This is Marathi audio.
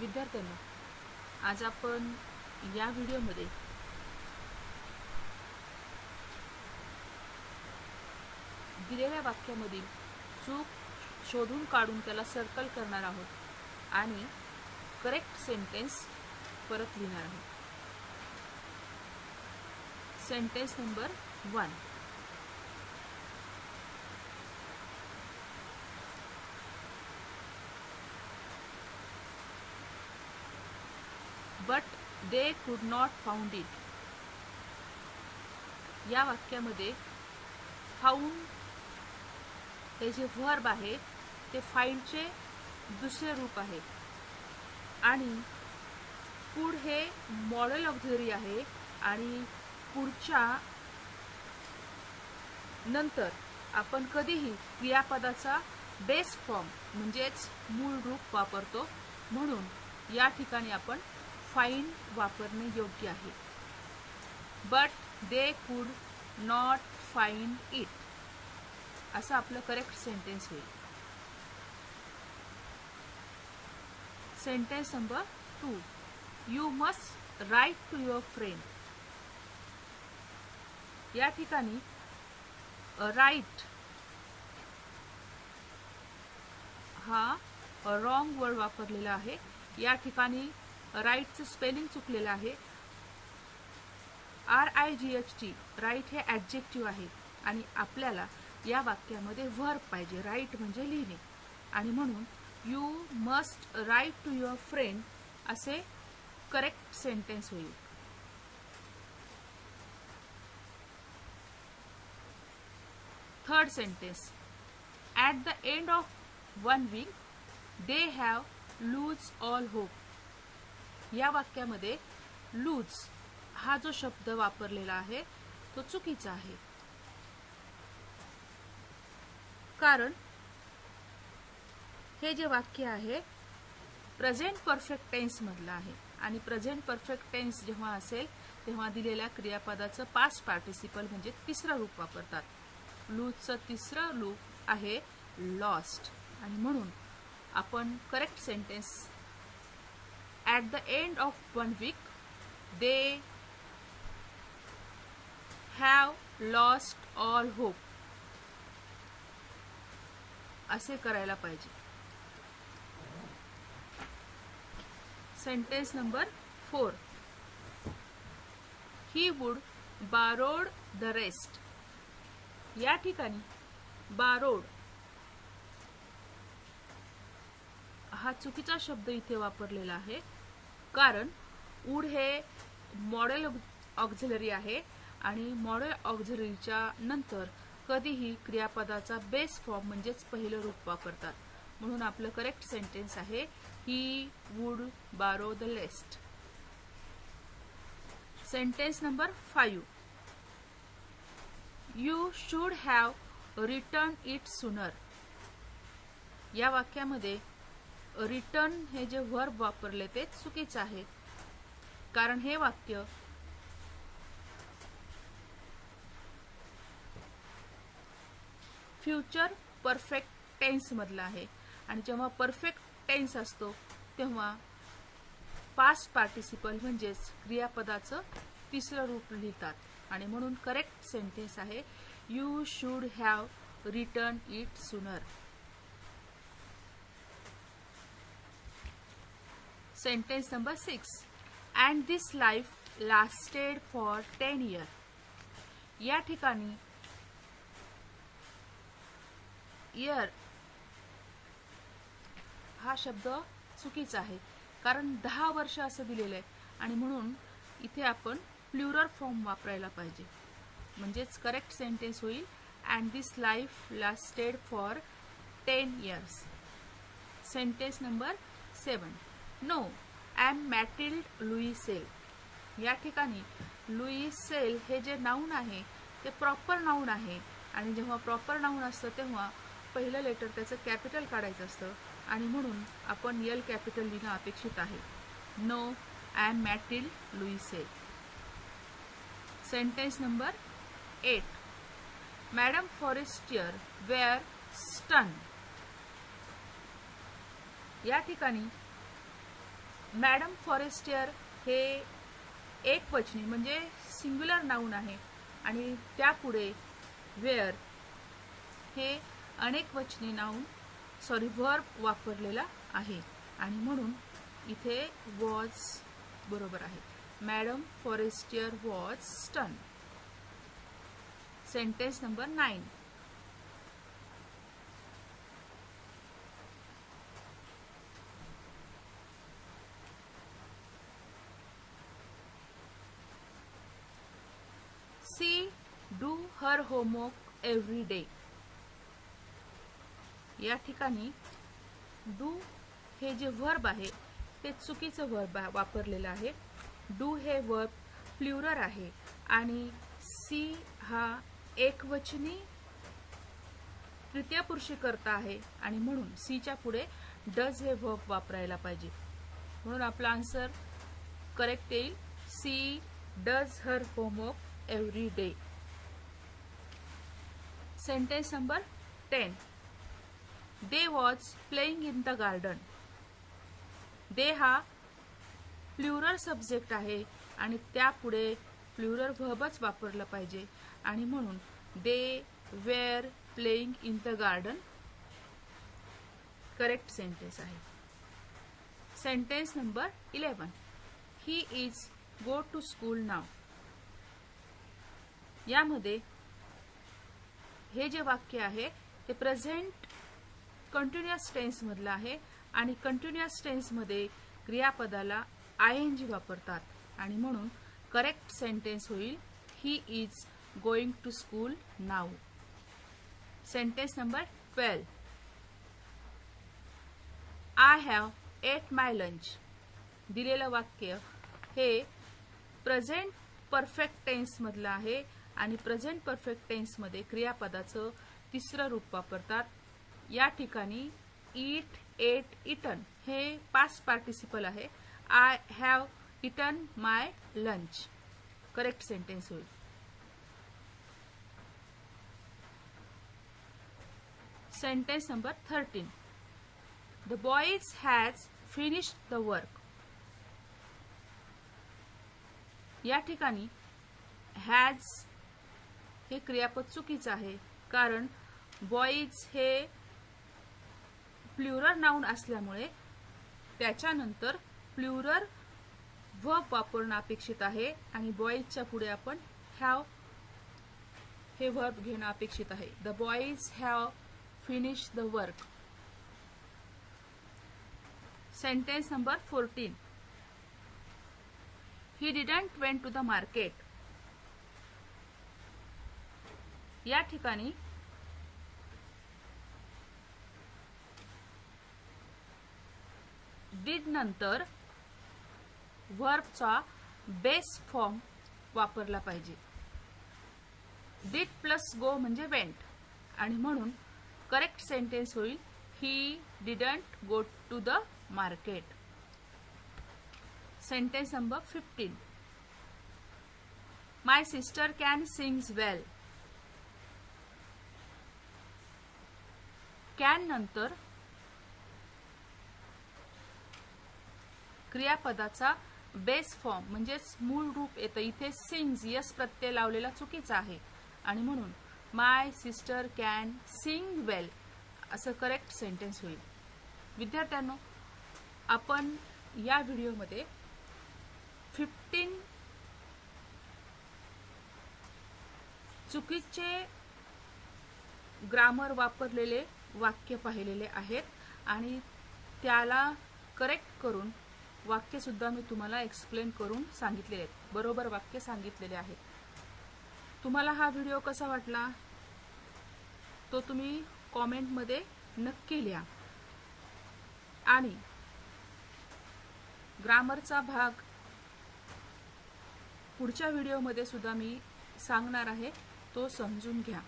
विद्यार्थ्यांनो, आज आपण या व्हिडिओमध्ये दिलेल्या वाक्यामधील चूक शोधून काढून त्याला सर्कल करणार आहोत आणि करेक्ट सेंटेन्स परत लिहिणार आहोत. Sentence number 1. But they could not found it. या वाक्यामध्ये फाउंड हे जे वर्ब आहे ते फाइंडचे दुसरे रूप आहे आणि कुड हे मॉडेल ऑक्झिलरी आहे आणि पुढच्या नंतर आपण कधीही क्रियापदाचा बेस फॉर्म म्हणजेच मूळ रूप वापरतो, म्हणून या ठिकाणी आपण फाइंड वापरणे योग्य आहे. But they could not find it असं आपलं करेक्ट सेंटेन्स होईल. Sentence number 2. You must write to your friend. या ठिकाणी राईट हा रॉंग वर्ड वापरलेला आहे. या ठिकाणी राईटचं स्पेलिंग चुकलेलं आहे. RIGHT राईट हे ॲडजेक्टिव्ह आहे आणि आपल्याला या वाक्यामध्ये वर्ब पाहिजे. राईट म्हणजे लिहिणे आणि म्हणून you must write to your friend असे करेक्ट सेंटेन्स होईल. Third sentence. At the end of 1 week they have lose all hope. या वाक्यामध्ये लूज हा जो शब्द वापरलेला आहे तो चुकीचा आहे, कारण हे जे वाक्य आहे प्रेझेंट परफेक्ट टेन्स मधलं आहे आणि प्रेझेंट परफेक्ट टेन्स जेव्हा असेल तेव्हा दिलेल्या क्रियापदाचं पास्ट पार्टिसिपल म्हणजे तिसरं रूप वापरतात. लूजचं तिसरं रूप आहे लॉस्ट आणि म्हणून आपण correct sentence at the end of 1 week they have lost all hope असे करायला पाहिजे. Sentence number 4. he would borrowed the rest. या ठिकाणी borrowed हा चुकीचा शब्द इथे वापरलेला आहे, कारण वुड हे मॉडेल ऑक्झिलरी आहे आणि मॉडेल ऑक्झिलरीच्या नंतर कधीही क्रियापदाचा बेस फॉर्म म्हणजेच पहिलं रूप वापरतात, म्हणून आपलं करेक्ट सेंटेन्स आहे ही वुड बारो the लेस्ट. Sentence number 5. You should have return it sooner. या वाक्यामध्ये रिटर्न हे जे वर्ब वापरले ते चुकीचं आहे, कारण हे वाक्य फ्युचर परफेक्ट टेन्स मधलं आहे आणि जेव्हा परफेक्ट टेन्स असतो तेव्हा पास्ट पार्टिसिपल म्हणजेच क्रियापदाचं तिसरं रूप लिहितात आणि म्हणून करेक्ट सेंटेन्स आहे you should have return it sooner. Sentence number 6. And this life lasted for 10 years. या ठिकाणी इयर हा शब्द चुकीचा आहे, कारण 10 वर्ष असं दिलेलं आहे आणि म्हणून इथे आपण प्लुरल फॉर्म वापरायला पाहिजे, म्हणजेच करेक्ट सेंटेन्स होईल and this life lasted for 10 years. Sentence number 7. No I am Mathilde Loisel. या ठिकाणी लुईसेल हे जे नाउन आहे ते प्रॉपर नाउन आहे आणि जेव्हा प्रॉपर नाउन असतं तेव्हा पहिलं लेटर त्याचं कॅपिटल काढायचं असतं आणि म्हणून आपण एल कॅपिटल लिहिणं अपेक्षित आहे. No I am Mathilde Loisel. Sentence number 8. Madam Forestier were stun. या ठिकाणी मॅडम फॉरेस्टियर हे एकवचनी म्हणजे सिंग्युलर नाउन आहे आणि त्यापुढे वेअर हे अनेकवचनी नाउन वर्ब वापरलेला आहे आणि म्हणून इथे वॉज बरोबर आहे. मॅडम फॉरेस्टियर वॉज स्टन. Sentence number 9. She do her homework every day. या ठिकाणी डू हे जे वर्ब आहे ते चुकीचं वर्ब वापरलेलं आहे. डू हे वर्ब प्लुरल आहे आणि सी हा एकवचनी तृतीय पुरुषी कर्ता आहे आणि म्हणून सीच्या पुढे डज हे वर्ब वापरायला पाहिजे. म्हणून आपला आन्सर करेक्ट येईल. She does her homework every day. Sentence number 10. They was playing in the garden. They हा प्लुरल सब्जेक्ट आहे आणि त्यापुढे प्लुरल वर्बच वापरलं पाहिजे आणि म्हणून they were playing in the garden correct sentence आहे. Sentence number 11. He is go to school now. यामध्ये हे जे वाक्य आहे ते प्रेझेंट कंटिन्युअस टेन्स मधलं आहे आणि कंटिन्युअस टेन्स मध्ये क्रियापदाला आयएनजी वापरतात आणि म्हणून करेक्ट सेंटेन्स होईल he is going to school now. Sentence number 12. I have ate my lunch. दिलेलं वाक्य हे प्रेझेंट परफेक्ट टेन्स मधलं आहे आणि प्रेझेंट परफेक्ट टेन्स मध्ये क्रियापदाचं तिसरं रूप वापरतात. या ठिकाणी ईट, एट, इटन हे पास्ट पार्टिसिपल आहे. I have eaten my lunch correct sentence होईल. Sentence number 13. The boys has finished the work. या ठिकाणी हॅज हे क्रियापद चुकीचं आहे कारण बॉयज हे प्लुरल नाउन असल्यामुळे त्याच्यानंतर प्लुरल वर्ब वापरणं अपेक्षित आहे आणि बॉयजच्या पुढे आपण हॅव हे वर्ब घेणं अपेक्षित आहे. The boys have finished the work. Sentence number 14. He didn't went to the market. या ठिकाणी डिड नंतर वर्बचा बेस फॉर्म वापरला पाहिजे. डिड प्लस गो म्हणजे वेंट आणि म्हणून करेक्ट सेंटेन्स होईल he didn't go to the market. Sentence number 15. My sister can sings well. Can नंतर क्रियापदाचा बेस फॉर्म म्हणजेच मूळ रूप येतं. इथे सिंग्स यस प्रत्यय लावलेला चुकीचा आहे आणि म्हणून माय सिस्टर कॅन सिंग वेल असं करेक्ट सेंटेन्स होईल. विद्यार्थ्यांनो, आपण या व्हिडिओमध्ये 15 चुकीचे ग्रामर वापरलेले वाक्य पाहिलेले आहेत आणि त्याला करेक्ट करून वाक्य सुद्धा मी तुम्हाला एक्सप्लेन करून सांगितलेले आहेत. बरोबर वाक्य सांगितलेले आहेत. तुम्हाला हा व्हिडिओ कसा वाटला तो तुम्ही कॉमेंटमध्ये नक्की लिहा आणि ग्रामरचा भाग पुढच्या व्हिडिओमध्ये सुद्धा मी सांगणार आहे तो समजून घ्या.